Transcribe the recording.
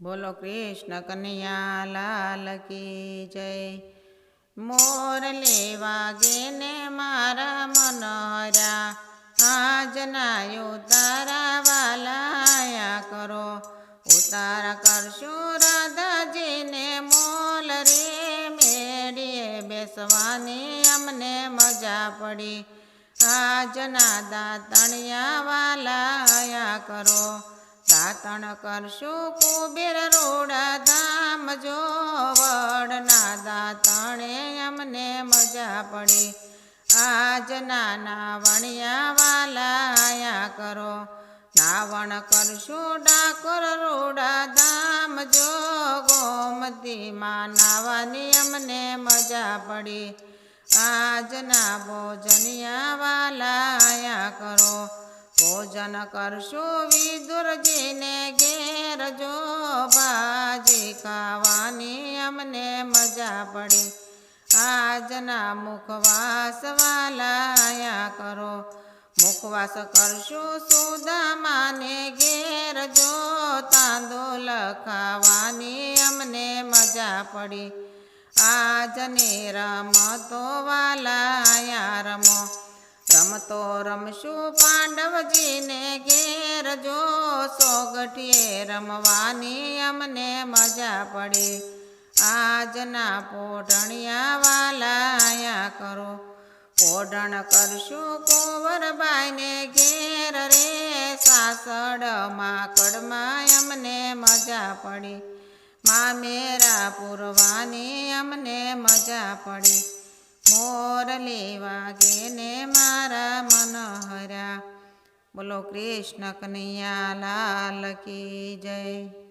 બોલો કૃષ્ણ કનૈયા લાલ કી જય। મોર લેવા ગેને મારા મનહર્યા, આજના ઉતારા વાલાયા કરો। ઉતારા કરશું રાધાજીને મોલ રે, મેળીએ બેસવાની અમને મજા પડી। આજના દાતણિયા વાલાયા કરો। દાતણ કરશું કુબેર રોડા ધામ જો, વડના દાતણે અમને મજા પડી। આજ નાના વણિયા વાલાયા કરો। નાવણ કરશું ડાકોર રોડા ધામ જો, ગોમતીમાં નાવાની અમને મજા પડી। આજના ભોજનિયા વાલાયા કરો। ભોજન કરશું વિદુરજીને ઘેર જો, ભાજી ખાવાની અમને મજા પડી। આજના મુખવાસ વાલાયા કરો। મુખવાસ કરશું સુદામાને ઘેર જો, તાંદુલ ખાવાની અમને મજા પડી। આજની રમતો વાલાયા રમો। રમતો રમશું પાંડવજીને ઘેર જો, સોગઠીએ રમવાની અમને મજા પડી। આજના પોઢણિયા વાલાયા કરો। પોઢણ કરશું કુંવરબાઈને ઘેર રે, સાસડમાં કડમાં અમને મજા પડી। મામેરા પૂરવાની અમને મજા પડી। મોર લેવા ગેને મારા મનહર્યા। બોલો કૃષ્ણ કનૈયા લાલ કી જય।